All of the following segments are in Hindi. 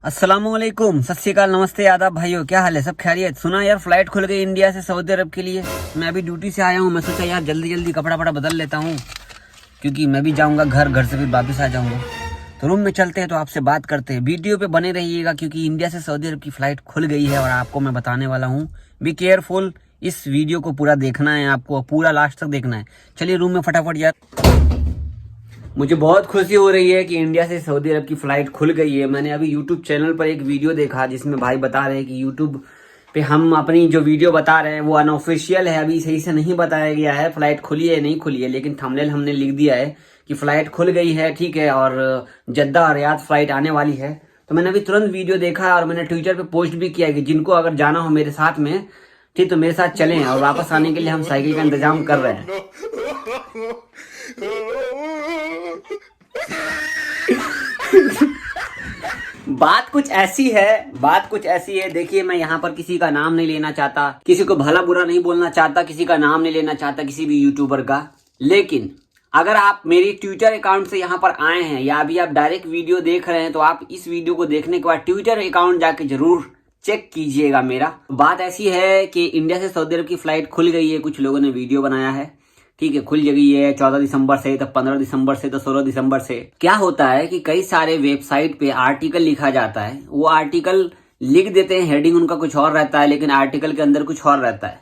अस्सलामुअलैकुम, सत श्री अकाल, नमस्ते, आदाब भाइयों, क्या हाल है? सब खैरियत? सुना यार फ्लाइट खुल गई इंडिया से सऊदी अरब के लिए। मैं अभी ड्यूटी से आया हूँ। मैं सोचा यार जल्दी जल्दी कपड़ा वपड़ा बदल लेता हूँ, क्योंकि मैं भी जाऊँगा घर, घर से फिर वापस आ जाऊँगा। तो रूम में चलते हैं, तो आपसे बात करते हैं। वीडियो पे बने रहिएगा, क्योंकि इंडिया से सऊदी अरब की फ़्लाइट खुल गई है और आपको मैं बताने वाला हूँ। बी केयरफुल, इस वीडियो को पूरा देखना है, आपको पूरा लास्ट तक देखना है। चलिए रूम में फटाफट यार। मुझे बहुत खुशी हो रही है कि इंडिया से सऊदी अरब की फ़्लाइट खुल गई है। मैंने अभी यूट्यूब चैनल पर एक वीडियो देखा, जिसमें भाई बता रहे हैं कि यूट्यूब पे हम अपनी जो वीडियो बता रहे हैं वो अनऑफिशियल है, अभी सही से नहीं बताया गया है फ़्लाइट खुली है नहीं खुली है। लेकिन थंबनेल हमने लिख दिया है कि फ़्लाइट खुल गई है, ठीक है, और जद्दा और रियाद फ़्लाइट आने वाली है। तो मैंने अभी तुरंत वीडियो देखा और मैंने ट्विटर पर पोस्ट भी किया कि जिनको अगर जाना हो मेरे साथ में, ठीक, तो मेरे साथ चलें। और वापस आने के लिए हम साइकिल का इंतजाम कर रहे हैं। बात कुछ ऐसी है। देखिए, मैं यहाँ पर किसी का नाम नहीं लेना चाहता, किसी को भला बुरा नहीं बोलना चाहता, किसी का नाम नहीं लेना चाहता, किसी भी यूट्यूबर का। लेकिन अगर आप मेरी ट्विटर अकाउंट से यहाँ पर आए हैं या अभी आप डायरेक्ट वीडियो देख रहे हैं, तो आप इस वीडियो को देखने के बाद ट्विटर अकाउंट जाके जरूर चेक कीजिएगा मेरा। बात ऐसी है कि इंडिया से सऊदी अरब की फ्लाइट खुल गई है। कुछ लोगों ने वीडियो बनाया है, ठीक है, खुल गई है 14 दिसंबर से, तो 15 दिसंबर से, तो 16 दिसंबर से। क्या होता है कि कई सारे वेबसाइट पे आर्टिकल लिखा जाता है, वो आर्टिकल लिख देते हैं, हेडिंग उनका कुछ और रहता है, लेकिन आर्टिकल के अंदर कुछ और रहता है,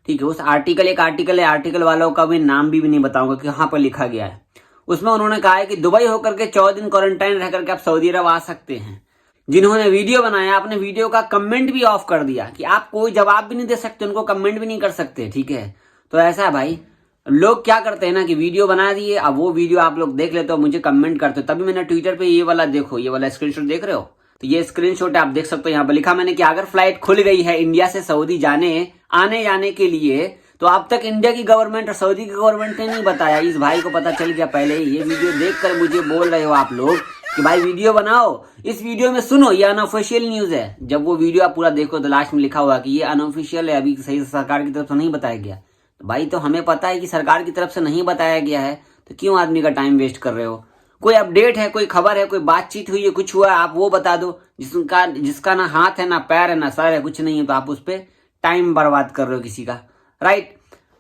ठीक है। उस आर्टिकल, एक आर्टिकल है, आर्टिकल वालों का मैं नाम भी नहीं बताऊंगा कि कहाँ पर लिखा गया है। उसमें उन्होंने कहा है कि दुबई होकर के 14 दिन क्वारंटाइन रह करके आप सऊदी अरब आ सकते हैं। जिन्होंने वीडियो बनाया, अपने वीडियो का कमेंट भी ऑफ कर दिया कि आप कोई जवाब भी नहीं दे सकते, उनको कमेंट भी नहीं कर सकते, ठीक है। तो ऐसा है भाई, लोग क्या करते हैं ना कि वीडियो बना दिए, अब वो वीडियो आप लोग देख लेते हो, मुझे कमेंट करते हो। तभी मैंने ट्विटर पे ये वाला, देखो ये वाला स्क्रीनशॉट देख रहे हो, तो ये स्क्रीनशॉट आप देख सकते हो। यहाँ पर लिखा मैंने कि अगर फ्लाइट खुल गई है इंडिया से सऊदी आने जाने के लिए, तो अब तक इंडिया की गवर्नमेंट और सऊदी की गवर्नमेंट ने नहीं बताया। इस भाई को पता चल गया पहले ही। ये वीडियो देखकर मुझे बोल रहे हो आप लोग कि भाई वीडियो बनाओ। इस वीडियो में सुनो, ये अनऑफिशियल न्यूज है। जब वो वीडियो आप पूरा देखो तो लास्ट में लिखा हुआ कि ये अनऑफिशियल है, अभी सही से सरकार की तरफ से नहीं बताया गया। तो भाई, तो हमें पता है कि सरकार की तरफ से नहीं बताया गया है, तो क्यों आदमी का टाइम वेस्ट कर रहे हो? कोई अपडेट है, कोई खबर है, कोई बातचीत हुई है, कुछ हुआ है, आप वो बता दो। जिसका ना हाथ है, ना पैर है, ना सर है, कुछ नहीं है, तो आप उस पर टाइम बर्बाद कर रहे हो किसी का, राइट।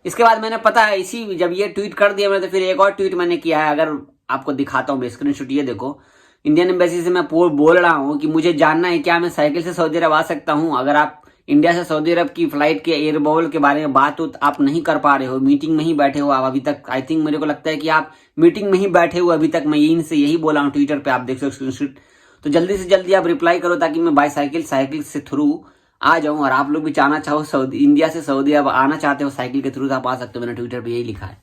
इसके बाद मैंने, पता है, इसी जब ये ट्वीट कर दिया मैंने, तो फिर एक और ट्वीट मैंने किया है। अगर आपको दिखाता हूँ स्क्रीनशॉट, ये देखो। इंडियन एम्बेसी से मैं बोल रहा हूँ कि मुझे जानना है क्या मैं साइकिल से सऊदी अरब आ सकता हूँ। अगर आप इंडिया से सऊदी अरब की फ्लाइट के एयर बबल के बारे में बात आप नहीं कर पा रहे हो, मीटिंग में ही बैठे हो आप अभी तक, आई थिंक, मेरे को लगता है कि आप मीटिंग में ही बैठे हो अभी तक। मैं इनसे यही बोला हूँ ट्विटर पे, आप देख सकते हो स्क्रीनशॉट। तो जल्दी से जल्दी आप रिप्लाई करो, ताकि मैं साइकिल से थ्रू आ जाऊं। और आप लोग भी चाहना चाहो, इंडिया से सऊदी अरब आना चाहते हो साइकिल के थ्रू, तो आप आ सकते हो। मैंने ट्विटर पे यही लिखा है।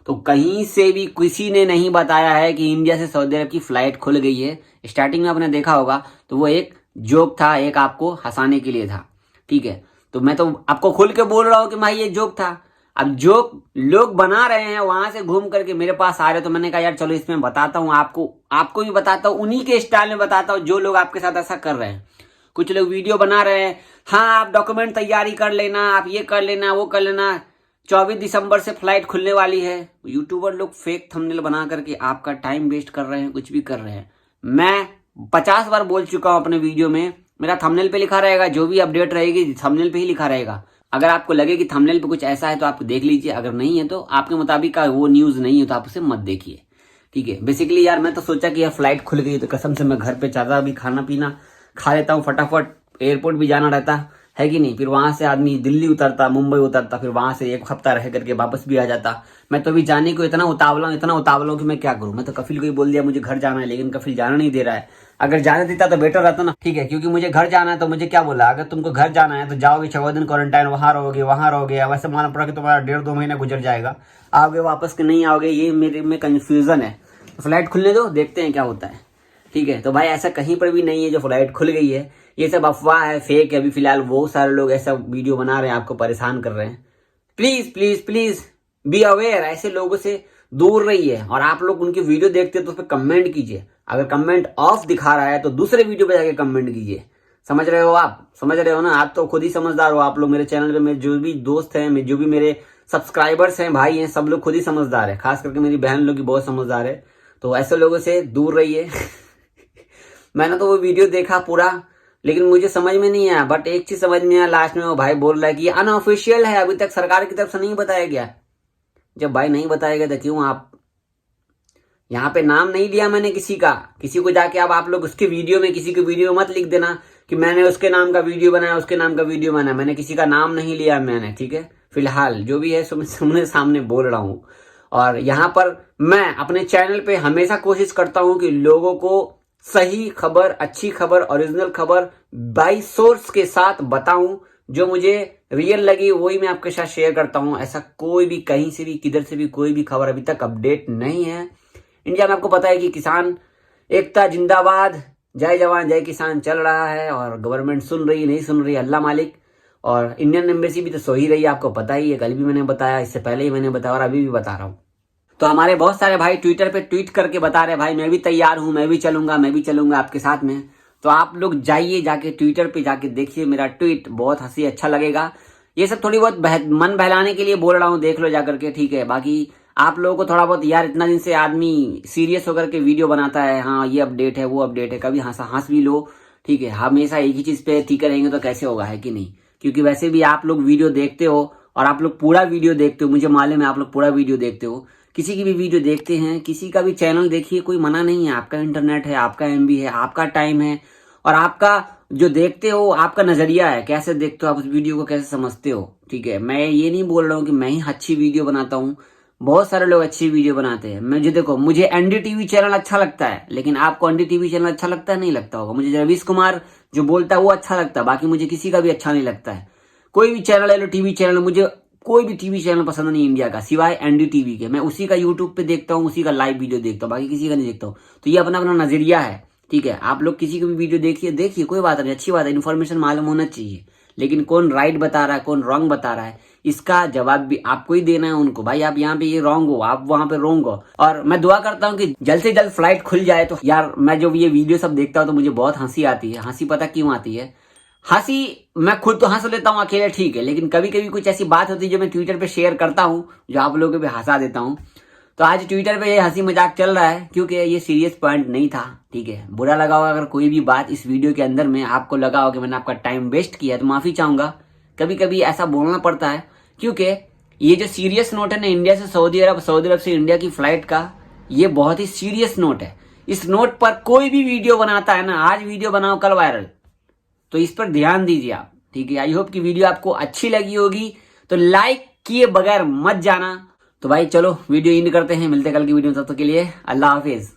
तो कहीं से भी किसी ने नहीं बताया है कि इंडिया से सऊदी अरब की फ्लाइट खुल गई है। स्टार्टिंग में आपने देखा होगा, तो वो एक जोक था, एक आपको हंसाने के लिए था, ठीक है। तो मैं तो आपको खुल के बोल रहा हूँ कि भाई ये जोक था। अब जोक लोग बना रहे हैं, वहां से घूम करके मेरे पास आ रहे, तो मैंने कहा यार चलो इसमें बताता हूँ आपको भी बताता हूँ, उन्हीं के स्टाइल में बताता हूँ जो लोग आपके साथ ऐसा कर रहे हैं। कुछ लोग वीडियो बना रहे हैं, हाँ आप डॉक्यूमेंट तैयारी कर लेना, आप ये कर लेना, वो कर लेना, 24 दिसंबर से फ्लाइट खुलने वाली है। यूट्यूबर लोग फेक थंबनेल बना करके आपका टाइम वेस्ट कर रहे हैं, कुछ भी कर रहे हैं। मैं 50 बार बोल चुका हूं अपने वीडियो में, मेरा थंबनेल पे लिखा रहेगा, जो भी अपडेट रहेगी थंबनेल पे ही लिखा रहेगा। अगर आपको लगे कि थंबनेल पे कुछ ऐसा है तो आप देख लीजिए, अगर नहीं है तो आपके मुताबिक का वो न्यूज नहीं है तो आप उसे मत देखिए, ठीक है। बेसिकली यार, मैं तो सोचा कि यार फ्लाइट खुल गई तो कसम से मैं घर पे ज्यादा भी खाना पीना खा लेता हूँ, फटाफट एयरपोर्ट भी जाना रहता है कि नहीं। फिर वहां से आदमी दिल्ली उतरता, मुंबई उतरता, फिर वहां से एक हफ्ता रह करके वापस भी आ जाता। मैं तो अभी जाने को इतना उतावला हूं कि मैं क्या करूं। मैं तो कफिल को ही बोल दिया मुझे घर जाना है, लेकिन कफिल जाना नहीं दे रहा है। अगर जाने देता तो बेटर रहता ना, ठीक है, क्योंकि मुझे घर जाना है। तो मुझे क्या बोला, अगर तुमको घर जाना है तो जाओगे 14 दिन क्वारंटाइन, वहां रहोगे, वैसे माना पड़ा कि तुम्हारा 1.5-2 महीना गुजर जाएगा, आओगे वापस के नहीं आओगे, ये मेरे में कंफ्यूजन है। तो फ्लाइट खुलने दो, देखते हैं क्या होता है, ठीक है। तो भाई ऐसा कहीं पर भी नहीं है जो फ्लाइट खुल गई है, ये सब अफवाह है, फेक है। अभी फिलहाल वो सारे लोग ऐसा वीडियो बना रहे हैं, आपको परेशान कर रहे हैं। Please please please be aware, ऐसे लोगों से दूर रहिए। और आप लोग उनकी वीडियो देखते हो तो उस पर कमेंट कीजिए। अगर कमेंट ऑफ दिखा रहा है तो दूसरे वीडियो पे जाके कमेंट कीजिए। समझ रहे हो आप? समझ रहे हो ना? आप तो खुद ही समझदार हो। आप लोग मेरे चैनल पे, मेरे जो भी दोस्त हैं, जो भी मेरे सब्सक्राइबर्स हैं, भाई हैं, सब लोग खुद ही समझदार है। खास करके मेरी बहन लोग भी बहुत समझदार है। तो ऐसे लोगों से दूर रहिए। मैंने तो वो वीडियो देखा पूरा, लेकिन मुझे समझ में नहीं आया। बट एक चीज समझ में आया, लास्ट में वो भाई बोल रहा है कि अनऑफिशियल है, अभी तक सरकार की तरफ से नहीं बताया गया। जब भाई नहीं बताया गया तो क्यों आप यहाँ पे नाम नहीं लिया मैंने किसी का। किसी को जाके अब आप लोग उसके वीडियो में, किसी के वीडियो में मत लिख देना कि मैंने उसके नाम का वीडियो बनाया, उसके नाम का वीडियो बनाया। मैंने किसी का नाम नहीं लिया मैंने, ठीक है। फिलहाल जो भी है मैं सामने बोल रहा हूँ। और यहाँ पर मैं अपने चैनल पे हमेशा कोशिश करता हूँ कि लोगों को सही खबर, अच्छी खबर, ओरिजिनल खबर बाय सोर्स के साथ बताऊं। जो मुझे रियल लगी वही मैं आपके साथ शेयर करता हूं। ऐसा कोई भी कहीं से भी, किधर से भी कोई भी खबर अभी तक अपडेट नहीं है। इंडिया में आपको पता है कि किसान एकता जिंदाबाद, जय जवान जय किसान चल रहा है, और गवर्नमेंट सुन रही नहीं सुन रही अल्लाह मालिक। और इंडियन एम्बेसी भी तो सो ही रही है, आपको पता ही है। कल भी मैंने बताया, इससे पहले ही मैंने बताया, और अभी भी बता रहा हूँ। तो हमारे बहुत सारे भाई ट्विटर पे ट्वीट करके बता रहे भाई मैं भी तैयार हूं, मैं भी चलूंगा आपके साथ में। तो आप लोग जाइए, जाके ट्विटर पे जाके देखिए मेरा ट्वीट, बहुत हंसी अच्छा लगेगा। ये सब थोड़ी बहुत मन बहलाने के लिए बोल रहा हूँ, देख लो जाकर के, ठीक है। बाकी आप लोगों को थोड़ा बहुत, यार इतना दिन से आदमी सीरियस होकर के वीडियो बनाता है, हाँ ये अपडेट है वो अपडेट है, कभी हंस भी लो, ठीक है। हमेशा एक ही चीज पे टीके रहेंगे तो कैसे होगा, है कि नहीं। क्योंकि वैसे भी आप लोग वीडियो देखते हो, और आप लोग पूरा वीडियो देखते हो, मुझे मालूम है आप लोग पूरा वीडियो देखते हो। किसी की भी वीडियो देखते हैं, किसी का भी चैनल देखिए, कोई मना नहीं है। आपका इंटरनेट है, आपका एमबी है, आपका टाइम है, और आपका जो देखते हो आपका नजरिया है, कैसे देखते हो आप उस वीडियो को, कैसे समझते हो, ठीक है। मैं ये नहीं बोल रहा हूँ कि मैं ही अच्छी वीडियो बनाता हूँ, बहुत सारे लोग अच्छी वीडियो बनाते हैं। मुझे देखो, मुझे एनडीटीवी चैनल अच्छा लगता है, लेकिन आपको एनडीटीवी चैनल अच्छा लगता है, नहीं लगता होगा। मुझे रवीश कुमार जो बोलता है वो अच्छा लगता है, बाकी मुझे किसी का भी अच्छा नहीं लगता है। कोई भी चैनल ले लो, टीवी चैनल, मुझे कोई भी टीवी चैनल पसंद नहीं इंडिया का, सिवाय एनडीटीवी के। मैं उसी का यूट्यूब पे देखता हूँ, उसी का लाइव वीडियो देखता हूँ, बाकी किसी का नहीं देखता हूँ। तो ये अपना अपना नजरिया है, ठीक है। आप लोग किसी की भी वीडियो देखिए, कोई बात नहीं, अच्छी बात है, इन्फॉर्मेशन मालूम होना चाहिए। लेकिन कौन राइट बता रहा है, कौन रॉन्ग बता रहा है, इसका जवाब भी आपको ही देना है उनको। भाई आप यहाँ पे ये रॉन्ग हो, आप वहां पे रॉन्ग हो। और मैं दुआ करता हूँ कि जल्द से जल्द फ्लाइट खुल जाए। तो यार मैं जो ये वीडियो सब देखता हूँ तो मुझे बहुत हंसी आती है। हंसी पता क्यों आती है? हंसी मैं खुद तो हंस लेता हूँ अकेले, ठीक है, लेकिन कभी कभी कुछ ऐसी बात होती है जो मैं ट्विटर पे शेयर करता हूँ, जो आप लोगों को भी हंसा देता हूँ। तो आज ट्विटर पे ये हंसी मजाक चल रहा है, क्योंकि ये सीरियस पॉइंट नहीं था, ठीक है। बुरा लगा होगा अगर कोई भी बात इस वीडियो के अंदर में आपको लगा हो कि मैंने आपका टाइम वेस्ट किया, तो माफी चाहूंगा। कभी कभी ऐसा बोलना पड़ता है, क्योंकि ये जो सीरियस नोट है ना, इंडिया से सऊदी अरब, सऊदी अरब से इंडिया की फ्लाइट का, ये बहुत ही सीरियस नोट है। इस नोट पर कोई भी वीडियो बनाता है ना, आज वीडियो बनाओ कल वायरल, तो इस पर ध्यान दीजिए आप, ठीक है। आई होप कि वीडियो आपको अच्छी लगी होगी, तो लाइक किए बगैर मत जाना। तो भाई चलो वीडियो एंड करते हैं, मिलते कल की वीडियो में, तब तक के लिए अल्लाह हाफिज।